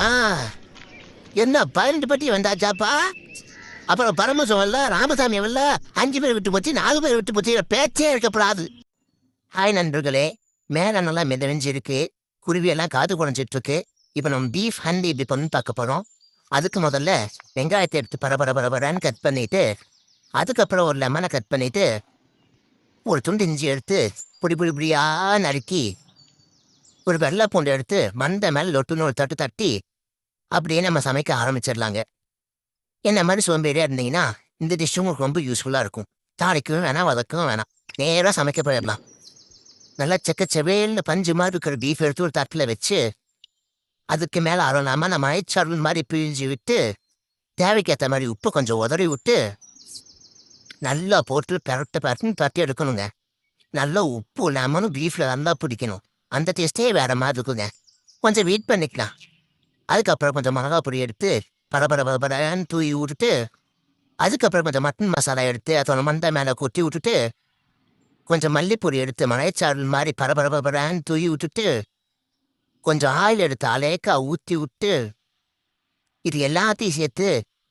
ஆ என்ன 12 பட்டி வந்தாச்சாப்பா? அப்புறம் பரமசம் வரல, ராமசாமி வரல, 5 பேர் விட்டு போச்சு, 4 பேர் விட்டு போச்சு, பேச்சே இருக்கப்படாது. ஹாய் நண்பர்களே, மேலே நல்லா மிதவிஞ்சிருக்கு, குருவியெல்லாம் காது குறைஞ்சிட்டு இருக்கு. இப்போ நம்ம பீஃப் ஹண்டி இப்படி பண்ணி பார்க்க போகிறோம். அதுக்கு முதல்ல வெங்காயத்தை எடுத்து பரபரன்னு கட் பண்ணிட்டு, அதுக்கப்புறம் ஒரு லெமனை கட் பண்ணிட்டு, ஒரு துண்டு இஞ்சி எடுத்து பொடியா நறுக்கி, ஒரு வெள்ளை பூண்டு எடுத்து மண்டை மேலே லொட்டுன்னு ஒரு தட்டு தட்டி அப்படியே நம்ம சமைக்க ஆரம்பிச்சிடலாங்க. என்ன மாதிரி சோம்பேறியாக இருந்தீங்கன்னா இந்த டிஷ் உங்களுக்கு ரொம்ப யூஸ்ஃபுல்லாக இருக்கும். தாளிக்கவும் வேணாம், வதக்கவும் வேணாம், நேராக சமைக்க போயிடலாம். நல்லா செவேல்னு பஞ்சு மாதிரி இருக்கிற பீஃப் எடுத்து ஒரு தட்டில் வச்சு, அதுக்கு மேலே அறலாமல் நம்ம ஐச்சாரல் மாதிரி பிழிஞ்சு விட்டு, தேவைக்கேற்ற மாதிரி உப்பு கொஞ்சம் உதறி விட்டு, நல்லா போட்டு பரட்டுன்னு தட்டி எடுக்கணுங்க. நல்லா உப்பு லெமனும் பீஃபில் நல்லா பிடிக்கணும். அந்த டேஸ்ட்டே வேறு மாதிரி இருக்குங்க. கொஞ்சம் வெயிட் பண்ணிக்கலாம். அதுக்கப்புறம் கொஞ்சம் மிளகா பொடி எடுத்து பரபரன்னு தூவி விட்டுட்டு, அதுக்கப்புறம் கொஞ்சம் மட்டன் மசாலா எடுத்து அதோட மண்டை மேலே கொட்டி விட்டுட்டு, கொஞ்சம் மல்லிப்பொடி எடுத்து மலைச்சாரல் மாதிரி பரபரன்னு தூவி விட்டுட்டு, கொஞ்சம் ஆயில் எடுத்து அலேக்கா ஊற்றி விட்டு, இது எல்லாத்தையும் சேர்த்து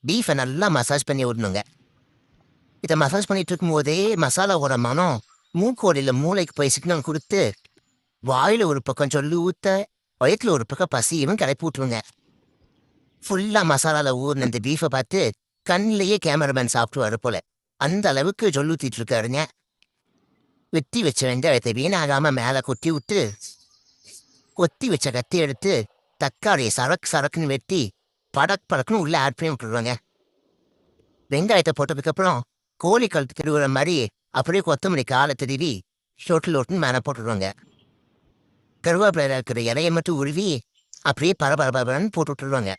பீஃபை நல்லா மசாஜ் பண்ணி விடணுங்க. இதை மசாஜ் பண்ணிட்டு இருக்கும்போதே மசாலாவோட மனம் மூக்கோடையில் மூளைக்கு போய் சிக்னல் கொடுத்து, வாயில் ஒரு பக்கம் சொல்லி ஊற்ற, வயிற்றில் ஒரு பக்கம் பசியும் கிளப்பி விட்ருங்க. ஃபுல்லாக மசாலாவில் ஊறின இந்த பீஃபை பார்த்து கண்ணிலேயே கேமராமேன் சாப்பிட்டு போல அந்த அளவுக்கு சொல்லூத்திட்டு இருக்காருங்க. வெட்டி வச்ச வெங்காயத்தை வீணாகாமல் மேலே கொட்டி விட்டு, கொத்தி வச்ச கத்தி எடுத்து தக்காளியை சரக்குன்னு வெட்டி படக்குன்னு உள்ளே ஆட் பண்ணி விட்டுருவாங்க. வெங்காயத்தை போட்டதுக்கப்புறம் கோழி கழுத்து திருவுற மாதிரி அப்படியே கொத்தமல்லி காலை திருவி லோட்டுன்னு மேலே போட்டுருவாங்க. கருவேப்பிலை இருக்கிற இலையை மட்டும் உருவி அப்படியே பரபரன்னு போட்டு விட்டுருவாங்க.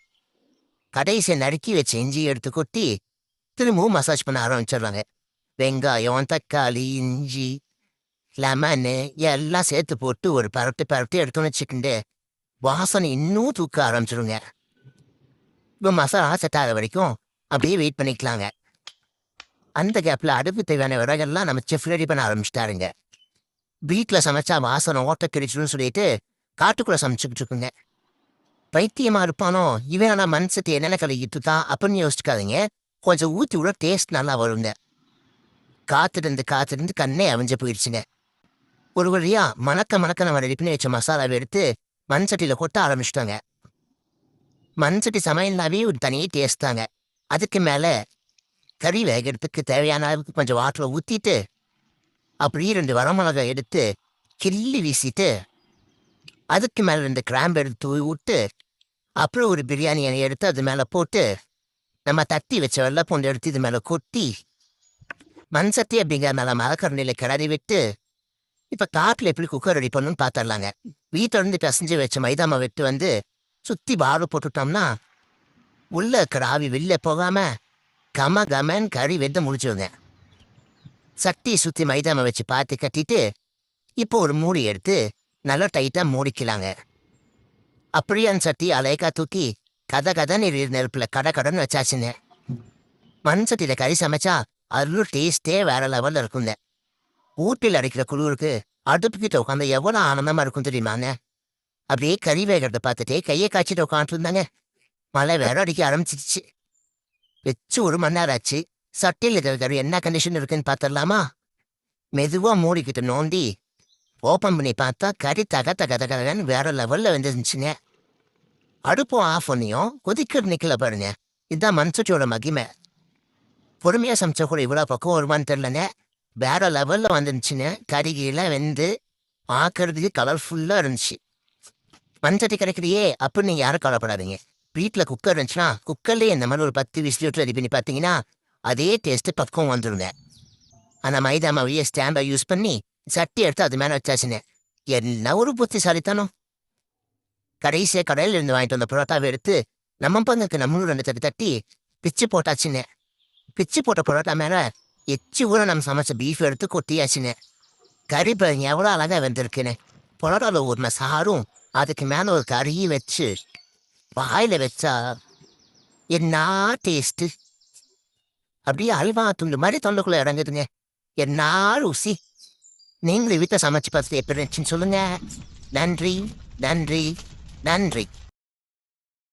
கடைசியை நறுக்கி வச்ச இஞ்சி எடுத்து கொட்டி திரும்பவும் மசாஜ் பண்ண ஆரம்பிச்சிடுறாங்க. வெங்காயம், தக்காளி, இஞ்சி, லெமனு எல்லாம் சேர்த்து போட்டு ஒரு பரட்டு எடுத்தோன்னு வச்சுக்கிண்டு வாசனை இன்னும் தூக்க ஆரம்பிச்சிடுங்க. இப்போ மசாலா செட் ஆகிற வரைக்கும் அப்படியே வெயிட் பண்ணிக்கலாங்க. அந்த கேப்பில் அடுப்பு தேவையான விறகெல்லாம் நம்ம செஃப் ரெடி பண்ண ஆரம்பிச்சிட்டாருங்க. வீட்டில் சமைச்சா வாசனை ஓட்ட கிடைச்சிடும்னு சொல்லிட்டு காட்டுக்குள்ளே சமைச்சுக்கிட்டு இருக்குங்க. பைத்தியமாக இருப்பானோ இவன், ஆனால் மண் சட்டி என்னென்ன கழுகிட்டு தான் அப்படின்னு யோசிச்சுக்காதீங்க. கொஞ்சம் ஊற்றி விட டேஸ்ட் நல்லா வருங்க. காத்திருந்து கண்ணே அவிஞ்சு போயிடுச்சுங்க. ஒரு வழியாக மணக்க நம்ம ரெடி பண்ணி வச்ச மசாலாவை எடுத்து மண் சட்டியில் கொட்ட ஆரம்பிச்சிட்டாங்க. மண் சட்டி சமையல்னாவே ஒரு தனி டேஸ்ட் தாங்க. அதுக்கு மேலே கறி வேகிறதுக்கு தேவையான அளவுக்கு கொஞ்சம் வாட்டரை ஊற்றிட்டு, அப்படியே 2 வரமிளகாய் எடுத்து கிள்ளி வீசிட்டு, அதுக்கு மேலே 2 கிராம்பு எடுத்து தூவி விட்டு, அப்புறம் ஒரு பிரியாணி எண்ணெய் எடுத்து அது மேலே போட்டு, நம்ம தட்டி வச்ச வெள்ளைப்பூண்டு எடுத்து இது மேலே கொட்டி, மண் சட்டி அப்படிங்கிற மேலே மரக்கரண்டியில் கிளறி விட்டு, இப்போ காட்டில் எப்படி குக்கர் ரெடி பண்ணணும்னு பார்த்துடலாங்க. வீட்டிலேருந்து பிசைஞ்சு வச்ச மைதா மாவு வெட்டு வந்து சுற்றி பாரு போட்டுட்டோம்னா உள்ளே இருக்கிற ஆவி வெளில போகாமல் கமன்னு கறி வெட்ட முடிச்சுடுங்க. சட்டியை சுற்றி மைதா மாவு வச்சு பார்த்து கட்டிட்டு, இப்போ ஒரு மூடி எடுத்து நல்லா டைட்டாக மூடிக்கலாங்க. அப்படியே அந்த சட்டி அலைக்கா தூக்கி கதன்னு நெருப்பில் கடன்னு வச்சாச்சுங்க. மண் சட்டியில் கறி சமைச்சா அதில் டேஸ்ட்டே வேற லெவலில் இருக்குங்க. ஊட்டில் அடிக்கிற குளிருக்கு அடுப்புக்கிட்ட உட்காந்து எவ்வளோ ஆனந்தமாக இருக்கும் தெரியுமாங்க. அப்படியே கறி வேகிறத பார்த்துட்டே கையை காய்ச்சிட்டு உட்காந்துருந்தாங்க. மழை வேற அடிக்க ஆரம்பிச்சிருச்சு. வச்சு 1 மணி நேரம் ஆச்சு. சட்டியில் இருக்கிற கறி என்ன கண்டிஷன் இருக்குன்னு பார்த்துடலாமா? மெதுவாக மூடிக்கிட்டு நோண்டி ஓப்பன் பண்ணி பார்த்தா கறி தகன்னு வேற லெவலில் வந்துருந்துச்சுங்க. அடுப்பும் ஆஃப் பண்ணியும் கொதிக்கிற நிற்கல பாருங்க. இதுதான் மண்சட்டியோட மகிமை. பொறுமையாக சமைச்சா கூட இவ்வளோ பக்கம் வருமானு தெரிலங்க. வேற லெவலில் வந்துருந்துச்சுங்க. கறிகெல்லாம் வெந்து பார்க்கறதுக்கு கலர்ஃபுல்லாக இருந்துச்சு. மண்சட்டி கிடைக்கிறியே அப்படின்னு நீங்கள் யாரும் கவலைப்படாதீங்க. வீட்டில் குக்கர் இருந்துச்சுன்னா குக்கர்லேயே இந்த மாதிரி ஒரு 10 விசில் விட்டு ரெடி பண்ணி பார்த்தீங்கன்னா அதே டேஸ்ட்டு பக்கம் வந்துடுங்க. அந்த மைதா மாவையே ஸ்டாம்பை யூஸ் பண்ணி சட்டி எடுத்து அது மேலே வச்சாச்சுங்க. என்ன ஒரு புத்திசாலித்தனம். கடைசியாக கடையில் இருந்து வாங்கிட்டு வந்த புரோட்டாவை எடுத்து நம்ம பங்குக்கு நம்மளும் 2 தட்டு தட்டி பிச்சு போட்டாச்சுங்க. பிச்சு போட்ட புரோட்டா மேலே எச்சி ஊற நம்ம சமைச்ச பீஃப் எடுத்து கொட்டியாச்சுங்க. கறி பாருங்க எவ்வளோ அழகாக வெந்திருக்குன்னு. புரோட்டாவில் ஊறின சாரும் அதுக்கு மேலே ஒரு கறியும் வச்சு வாயில் வச்சா என்ன டேஸ்ட்டு. அப்படியே அல்வா துண்டு மாதிரி தொண்டைக்குள்ளே இறங்குதுங்க. என்ன ருசி. நீங்களும் வீட்டை சமைச்சு பார்த்துட்டு எப்படி இருந்துச்சுன்னு சொல்லுங்கள். நன்றி.